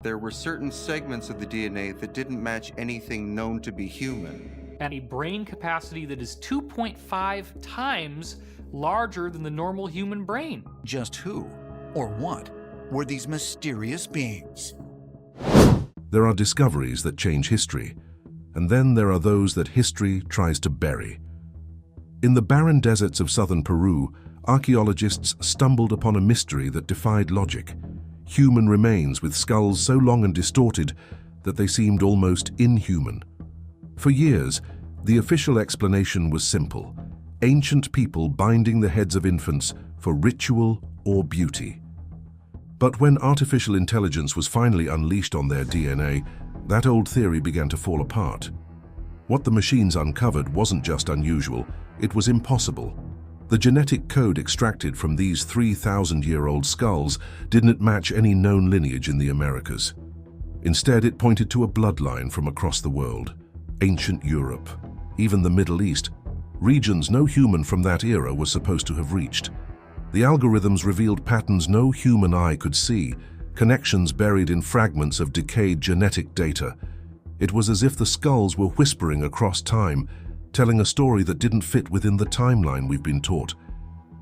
there were certain segments of the DNA that didn't match anything known to be human. And a brain capacity that is 2.5 times larger than the normal human brain. Just who, or what, were these mysterious beings? There are discoveries that change history, and then there are those that history tries to bury. In the barren deserts of southern Peru, archaeologists stumbled upon a mystery that defied logic. Human remains with skulls so long and distorted that they seemed almost inhuman. For years, the official explanation was simple: ancient people binding the heads of infants for ritual or beauty. But when artificial intelligence was finally unleashed on their DNA, that old theory began to fall apart. What the machines uncovered wasn't just unusual, it was impossible. The genetic code extracted from these 3,000-year-old skulls didn't match any known lineage in the Americas. Instead, it pointed to a bloodline from across the world. Ancient Europe, even the Middle East, regions no human from that era was supposed to have reached. The algorithms revealed patterns no human eye could see, connections buried in fragments of decayed genetic data. It was as if the skulls were whispering across time, telling a story that didn't fit within the timeline we've been taught.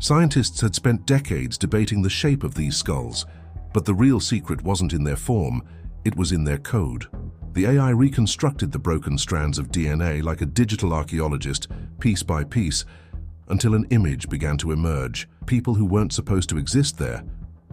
Scientists had spent decades debating the shape of these skulls, but the real secret wasn't in their form, it was in their code. The AI reconstructed the broken strands of DNA like a digital archaeologist, piece by piece, until an image began to emerge. People who weren't supposed to exist there,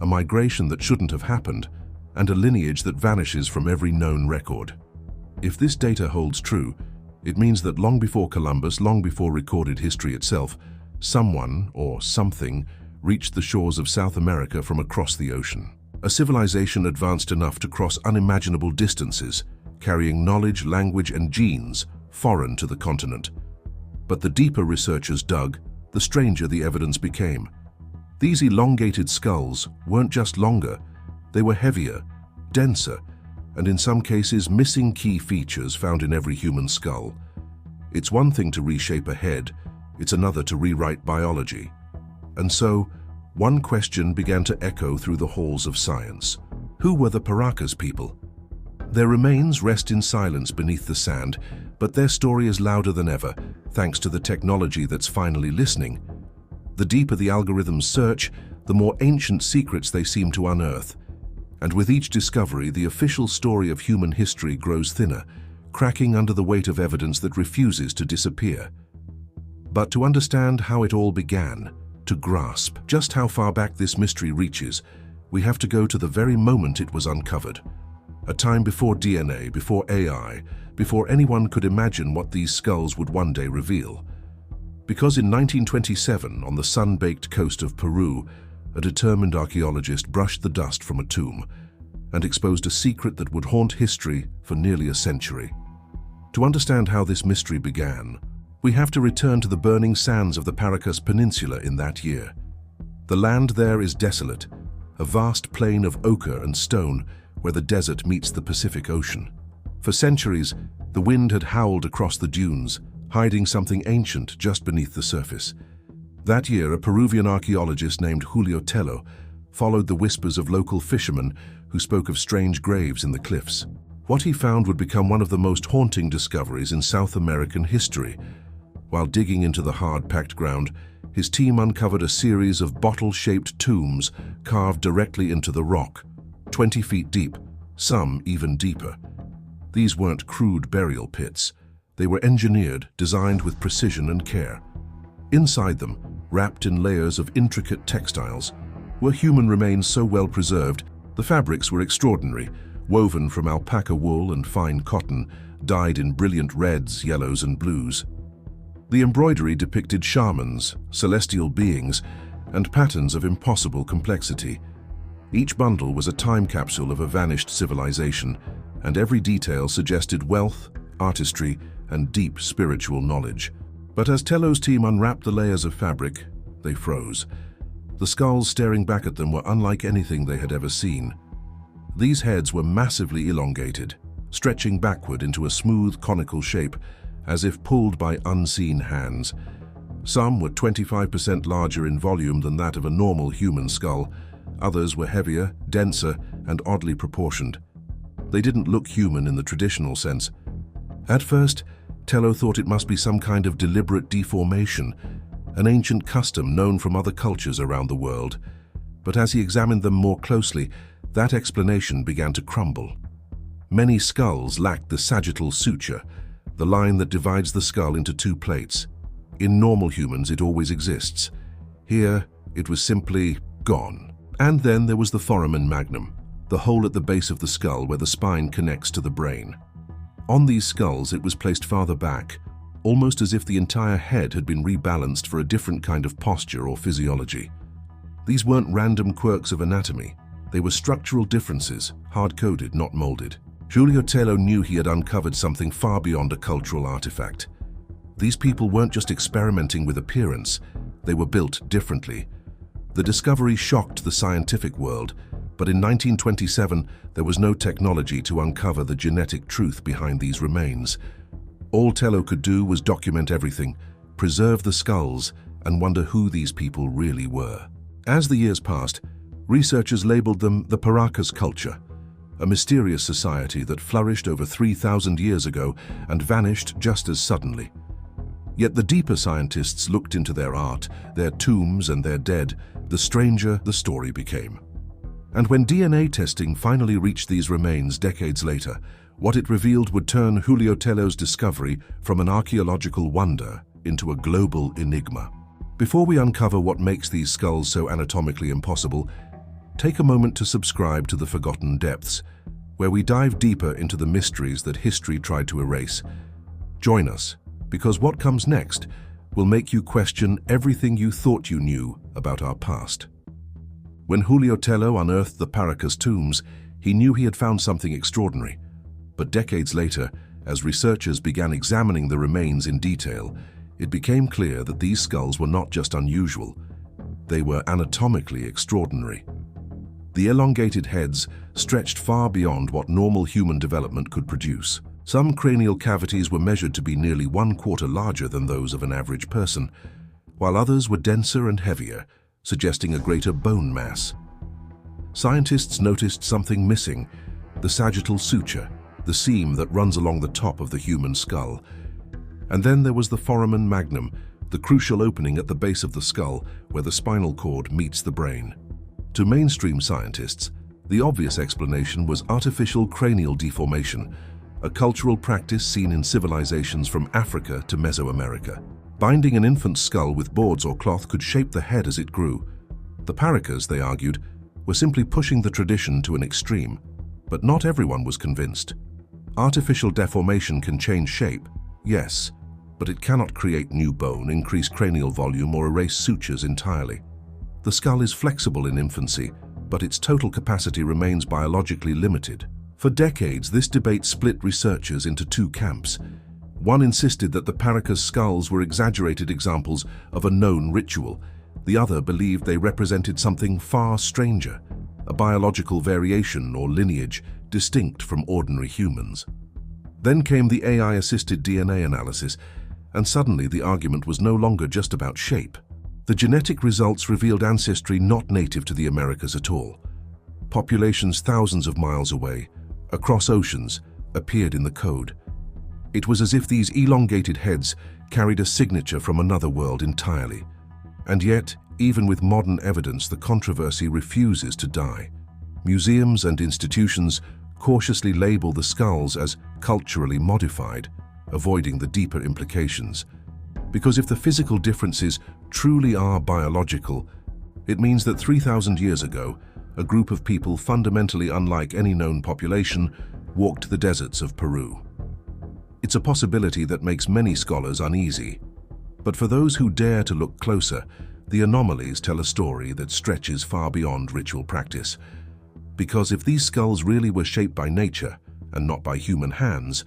a migration that shouldn't have happened, and a lineage that vanishes from every known record. If this data holds true, it means that long before Columbus, long before recorded history itself, someone or something reached the shores of South America from across the ocean. A civilization advanced enough to cross unimaginable distances, carrying knowledge, language, and genes foreign to the continent. But the deeper researchers dug, the stranger the evidence became. These elongated skulls weren't just longer, they were heavier, denser, and in some cases missing key features found in every human skull. It's one thing to reshape a head, it's another to rewrite biology. And so, one question began to echo through the halls of science. Who were the Paracas people? Their remains rest in silence beneath the sand, but their story is louder than ever, thanks to the technology that's finally listening. The deeper the algorithms search, the more ancient secrets they seem to unearth. And with each discovery, the official story of human history grows thinner, cracking under the weight of evidence that refuses to disappear. But to understand how it all began, to grasp just how far back this mystery reaches, we have to go to the very moment it was uncovered. A time before DNA, before AI, before anyone could imagine what these skulls would one day reveal. Because in 1927, on the sun-baked coast of Peru, a determined archaeologist brushed the dust from a tomb and exposed a secret that would haunt history for nearly a century. To understand how this mystery began, we have to return to the burning sands of the Paracas Peninsula in that year. The land there is desolate, a vast plain of ochre and stone where the desert meets the Pacific Ocean. For centuries, the wind had howled across the dunes, hiding something ancient just beneath the surface. That year, a Peruvian archaeologist named Julio Tello followed the whispers of local fishermen who spoke of strange graves in the cliffs. What he found would become one of the most haunting discoveries in South American history. While digging into the hard-packed ground, his team uncovered a series of bottle-shaped tombs carved directly into the rock, 20 feet deep, some even deeper. These weren't crude burial pits. They were engineered, designed with precision and care. Inside them, wrapped in layers of intricate textiles, were human remains so well preserved, the fabrics were extraordinary, woven from alpaca wool and fine cotton, dyed in brilliant reds, yellows, and blues. The embroidery depicted shamans, celestial beings, and patterns of impossible complexity. Each bundle was a time capsule of a vanished civilization, and every detail suggested wealth, artistry, and deep spiritual knowledge. But as Tello's team unwrapped the layers of fabric, they froze. The skulls staring back at them were unlike anything they had ever seen. These heads were massively elongated, stretching backward into a smooth conical shape, as if pulled by unseen hands. Some were 25% larger in volume than that of a normal human skull. Others were heavier, denser, and oddly proportioned. They didn't look human in the traditional sense. At first, Tello thought it must be some kind of deliberate deformation, an ancient custom known from other cultures around the world. But as he examined them more closely, that explanation began to crumble. Many skulls lacked the sagittal suture, the line that divides the skull into two plates. In normal humans, it always exists. Here, it was simply gone. And then there was the foramen magnum, the hole at the base of the skull where the spine connects to the brain. On these skulls, it was placed farther back, almost as if the entire head had been rebalanced for a different kind of posture or physiology. These weren't random quirks of anatomy. They were structural differences, hard-coded, not molded. Julio Tello knew he had uncovered something far beyond a cultural artifact. These people weren't just experimenting with appearance, they were built differently. The discovery shocked the scientific world, but in 1927 there was no technology to uncover the genetic truth behind these remains. All Tello could do was document everything, preserve the skulls, and wonder who these people really were. As the years passed, researchers labeled them the Paracas culture, a mysterious society that flourished over 3,000 years ago and vanished just as suddenly. Yet the deeper scientists looked into their art, their tombs and their dead, the stranger the story became. And when DNA testing finally reached these remains decades later, what it revealed would turn Julio Tello's discovery from an archaeological wonder into a global enigma. Before we uncover what makes these skulls so anatomically impossible, take a moment to subscribe to The Forgotten Depths, where we dive deeper into the mysteries that history tried to erase. Join us, because what comes next will make you question everything you thought you knew about our past. When Julio Tello unearthed the Paracas tombs, he knew he had found something extraordinary. But decades later, as researchers began examining the remains in detail, it became clear that these skulls were not just unusual, they were anatomically extraordinary. The elongated heads stretched far beyond what normal human development could produce. Some cranial cavities were measured to be nearly 1/4 larger than those of an average person, while others were denser and heavier, suggesting a greater bone mass. Scientists noticed something missing, the sagittal suture, the seam that runs along the top of the human skull. And then there was the foramen magnum, the crucial opening at the base of the skull where the spinal cord meets the brain. To mainstream scientists, the obvious explanation was artificial cranial deformation, a cultural practice seen in civilizations from Africa to Mesoamerica. Binding an infant's skull with boards or cloth could shape the head as it grew. The Paracas, they argued, were simply pushing the tradition to an extreme, but not everyone was convinced. Artificial deformation can change shape, yes, but it cannot create new bone, increase cranial volume, or erase sutures entirely. The skull is flexible in infancy, but its total capacity remains biologically limited. For decades, this debate split researchers into two camps. One insisted that the Paracas skulls were exaggerated examples of a known ritual. The other believed they represented something far stranger, a biological variation or lineage distinct from ordinary humans. Then came the AI-assisted DNA analysis, and suddenly the argument was no longer just about shape. The genetic results revealed ancestry not native to the Americas at all. Populations thousands of miles away, across oceans, appeared in the code. It was as if these elongated heads carried a signature from another world entirely. And yet, even with modern evidence, the controversy refuses to die. Museums and institutions cautiously label the skulls as culturally modified, avoiding the deeper implications. Because if the physical differences truly are biological, it means that 3,000 years ago, a group of people fundamentally unlike any known population walked the deserts of Peru. It's a possibility that makes many scholars uneasy. But for those who dare to look closer, the anomalies tell a story that stretches far beyond ritual practice. Because if these skulls really were shaped by nature and not by human hands,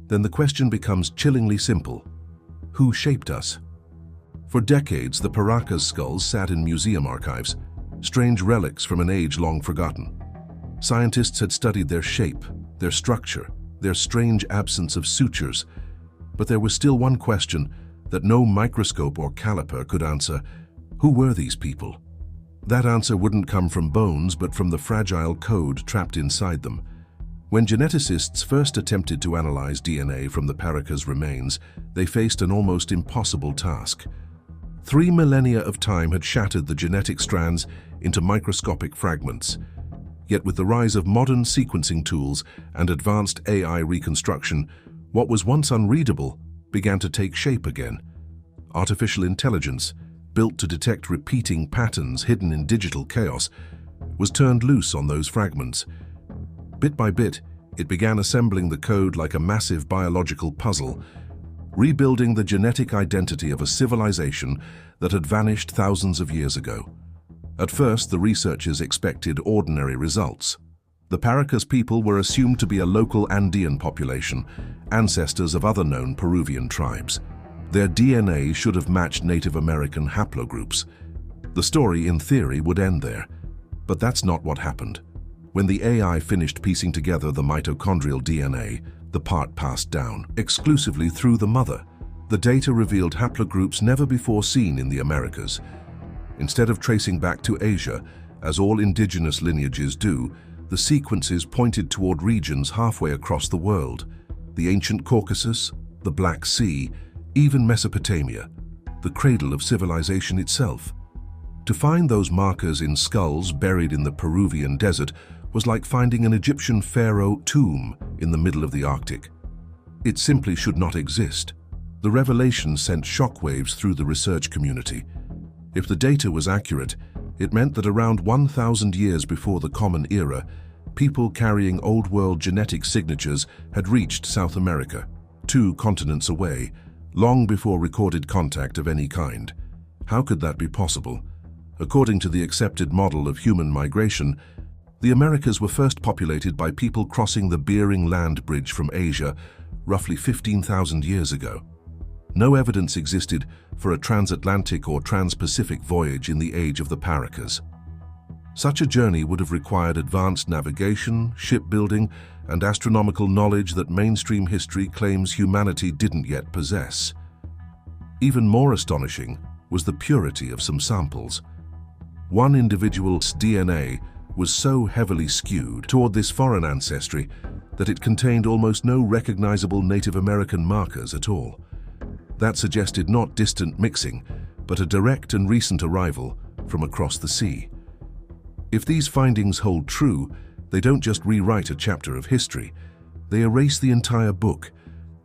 then the question becomes chillingly simple. Who shaped us? For decades, the Paracas skulls sat in museum archives, strange relics from an age long forgotten. Scientists had studied their shape, their structure, their strange absence of sutures, but there was still one question that no microscope or caliper could answer. Who were these people? That answer wouldn't come from bones, but from the fragile code trapped inside them. When geneticists first attempted to analyze DNA from the Paracas remains, they faced an almost impossible task. 3 millennia of time had shattered the genetic strands into microscopic fragments. Yet with the rise of modern sequencing tools and advanced AI reconstruction, what was once unreadable began to take shape again. Artificial intelligence, built to detect repeating patterns hidden in digital chaos, was turned loose on those fragments. Bit by bit, it began assembling the code like a massive biological puzzle, rebuilding the genetic identity of a civilization that had vanished thousands of years ago. At first, the researchers expected ordinary results. The Paracas people were assumed to be a local Andean population, ancestors of other known Peruvian tribes. Their DNA should have matched Native American haplogroups. The story, in theory, would end there. But that's not what happened. When the AI finished piecing together the mitochondrial DNA, the part passed down exclusively through the mother. The data revealed haplogroups never before seen in the Americas. Instead of tracing back to Asia, as all indigenous lineages do, the sequences pointed toward regions halfway across the world: the ancient Caucasus, the Black Sea, even Mesopotamia, the cradle of civilization itself. To find those markers in skulls buried in the Peruvian desert was like finding an Egyptian pharaoh tomb in the middle of the Arctic. It simply should not exist. The revelation sent shockwaves through the research community. If the data was accurate, it meant that around 1,000 years before the Common Era, people carrying Old World genetic signatures had reached South America, 2 continents away, long before recorded contact of any kind. How could that be possible? According to the accepted model of human migration, the Americas were first populated by people crossing the Bering Land Bridge from Asia roughly 15,000 years ago. No evidence existed for a transatlantic or trans-Pacific voyage in the age of the Paracas. Such a journey would have required advanced navigation, shipbuilding, and astronomical knowledge that mainstream history claims humanity didn't yet possess. Even more astonishing was the purity of some samples. One individual's DNA was so heavily skewed toward this foreign ancestry that it contained almost no recognizable Native American markers at all. That suggested not distant mixing, but a direct and recent arrival from across the sea. If these findings hold true, they don't just rewrite a chapter of history, they erase the entire book.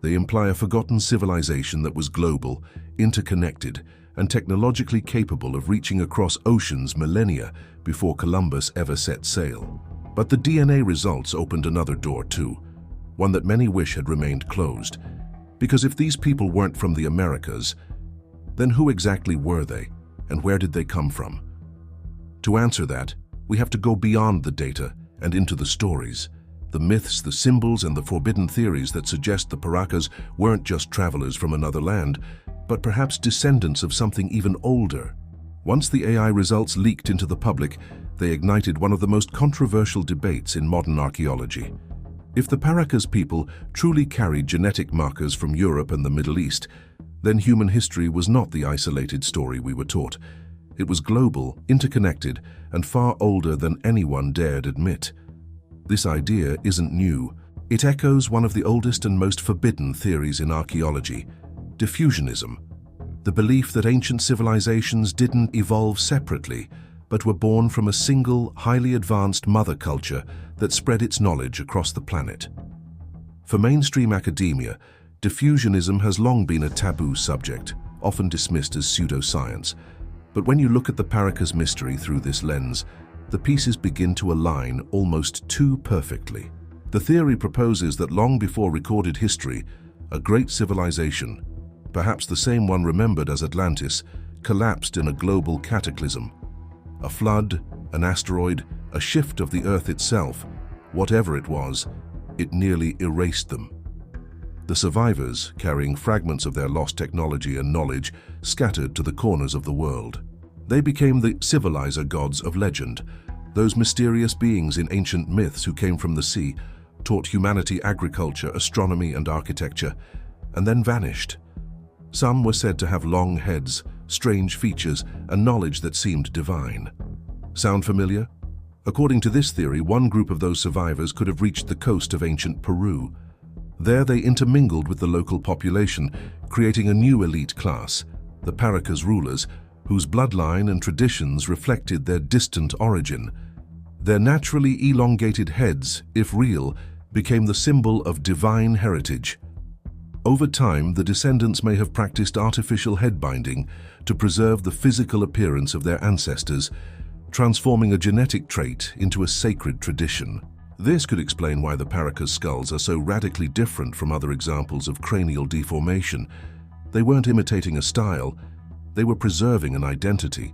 They imply a forgotten civilization that was global, interconnected, and technologically capable of reaching across oceans millennia before Columbus ever set sail. But the DNA results opened another door too, one that many wish had remained closed. Because if these people weren't from the Americas, then who exactly were they, and where did they come from? To answer that, we have to go beyond the data and into the stories, the myths, the symbols, and the forbidden theories that suggest the Paracas weren't just travelers from another land, but perhaps descendants of something even older. Once the AI results leaked into the public, they ignited one of the most controversial debates in modern archaeology. If the Paracas people truly carried genetic markers from Europe and the Middle East, then human history was not the isolated story we were taught. It was global, interconnected, and far older than anyone dared admit. This idea isn't new. It echoes one of the oldest and most forbidden theories in archaeology: diffusionism, the belief that ancient civilizations didn't evolve separately, but were born from a single, highly advanced mother culture that spread its knowledge across the planet. For mainstream academia, diffusionism has long been a taboo subject, often dismissed as pseudoscience. But when you look at the Paracas mystery through this lens, the pieces begin to align almost too perfectly. The theory proposes that long before recorded history, a great civilization, perhaps the same one remembered as Atlantis, collapsed in a global cataclysm. A flood, an asteroid, a shift of the Earth itself, whatever it was, it nearly erased them. The survivors, carrying fragments of their lost technology and knowledge, scattered to the corners of the world. They became the civilizer gods of legend, those mysterious beings in ancient myths who came from the sea, taught humanity agriculture, astronomy, and architecture, and then vanished. Some were said to have long heads, strange features, and knowledge that seemed divine. Sound familiar? According to this theory, one group of those survivors could have reached the coast of ancient Peru. There they intermingled with the local population, creating a new elite class, the Paracas rulers, whose bloodline and traditions reflected their distant origin. Their naturally elongated heads, if real, became the symbol of divine heritage. Over time, the descendants may have practiced artificial head binding to preserve the physical appearance of their ancestors, transforming a genetic trait into a sacred tradition. This could explain why the Paracas skulls are so radically different from other examples of cranial deformation. They weren't imitating a style, they were preserving an identity.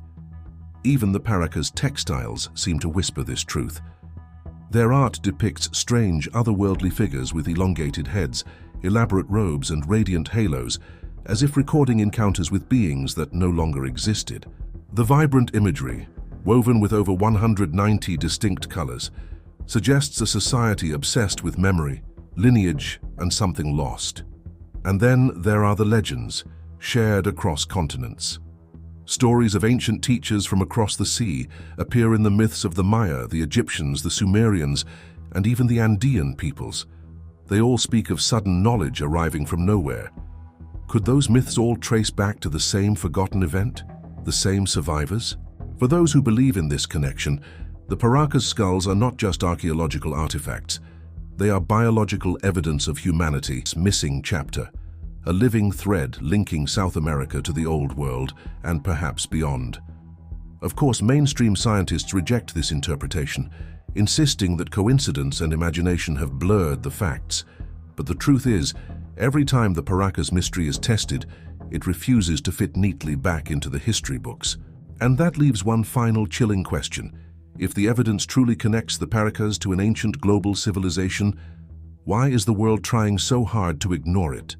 Even the Paracas textiles seem to whisper this truth. Their art depicts strange, otherworldly figures with elongated heads, elaborate robes and radiant halos, as if recording encounters with beings that no longer existed. The vibrant imagery, woven with over 190 distinct colors, suggests a society obsessed with memory, lineage, and something lost. And then there are the legends, shared across continents. Stories of ancient teachers from across the sea appear in the myths of the Maya, the Egyptians, the Sumerians, and even the Andean peoples. They all speak of sudden knowledge arriving from nowhere. Could those myths all trace back to the same forgotten event, the same survivors? For those who believe in this connection, the Paracas skulls are not just archaeological artifacts. They are biological evidence of humanity's missing chapter, a living thread linking South America to the Old World and perhaps beyond. Of course, mainstream scientists reject this interpretation, insisting that coincidence and imagination have blurred the facts. But the truth is, every time the Paracas mystery is tested, it refuses to fit neatly back into the history books. And that leaves one final chilling question. If the evidence truly connects the Paracas to an ancient global civilization, why is the world trying so hard to ignore it?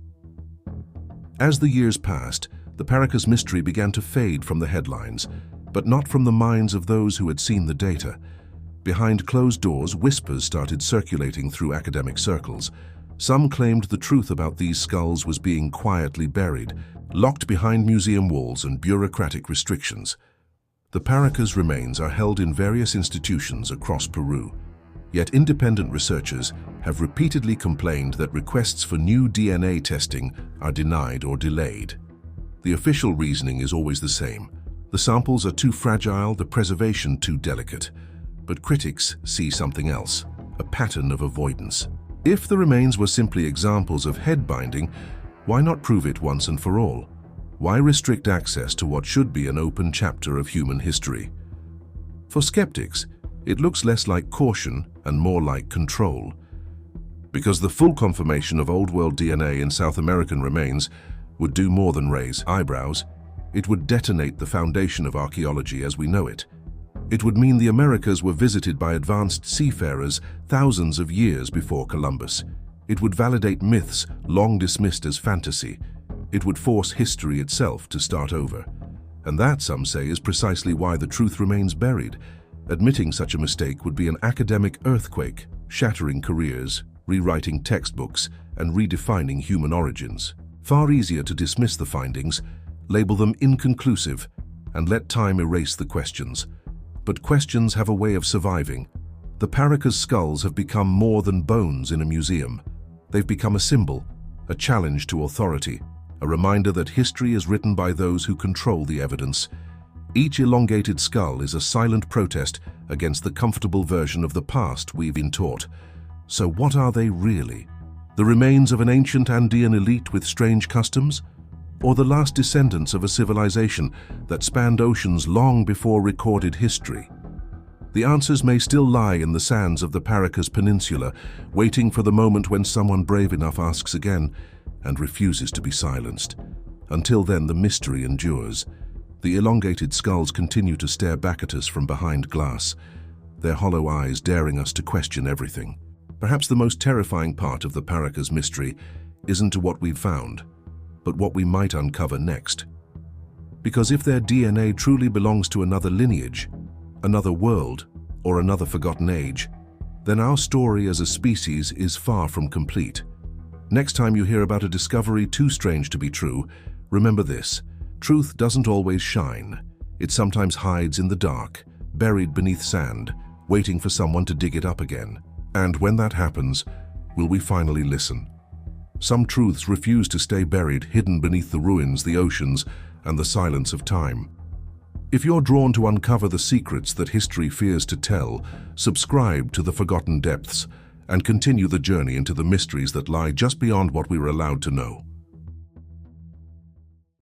As the years passed, the Paracas mystery began to fade from the headlines, but not from the minds of those who had seen the data. Behind closed doors, whispers started circulating through academic circles. Some claimed the truth about these skulls was being quietly buried, locked behind museum walls and bureaucratic restrictions. The Paracas remains are held in various institutions across Peru, yet independent researchers have repeatedly complained that requests for new DNA testing are denied or delayed. The official reasoning is always the same. The samples are too fragile, the preservation too delicate. But critics see something else, a pattern of avoidance. If the remains were simply examples of head binding, why not prove it once and for all? Why restrict access to what should be an open chapter of human history? For skeptics, it looks less like caution and more like control. Because the full confirmation of Old World DNA in South American remains would do more than raise eyebrows. It would detonate the foundation of archaeology as we know it. It would mean the Americas were visited by advanced seafarers thousands of years before Columbus. It would validate myths long dismissed as fantasy. It would force history itself to start over. And that, some say, is precisely why the truth remains buried. Admitting such a mistake would be an academic earthquake, shattering careers, rewriting textbooks, and redefining human origins. Far easier to dismiss the findings, label them inconclusive, and let time erase the questions. But questions have a way of surviving. The Paracas skulls have become more than bones in a museum. They've become a symbol, a challenge to authority, a reminder that history is written by those who control the evidence. Each elongated skull is a silent protest against the comfortable version of the past we've been taught. So what are they really? The remains of an ancient Andean elite with strange customs? Or the last descendants of a civilization that spanned oceans long before recorded history? The answers may still lie in the sands of the Paracas Peninsula, waiting for the moment when someone brave enough asks again and refuses to be silenced. Until then, the mystery endures. The elongated skulls continue to stare back at us from behind glass, their hollow eyes daring us to question everything. Perhaps the most terrifying part of the Paracas mystery isn't what we've found, but what we might uncover next. Because if their DNA truly belongs to another lineage, another world, or another forgotten age, then our story as a species is far from complete. Next time you hear about a discovery too strange to be true, remember this: truth doesn't always shine. It sometimes hides in the dark, buried beneath sand, waiting for someone to dig it up again? And when that happens, will we finally listen? Some truths refuse to stay buried, hidden beneath the ruins, the oceans, and the silence of time. If you're drawn to uncover the secrets that history fears to tell, subscribe to The Forgotten Depths and continue the journey into the mysteries that lie just beyond what we were allowed to know.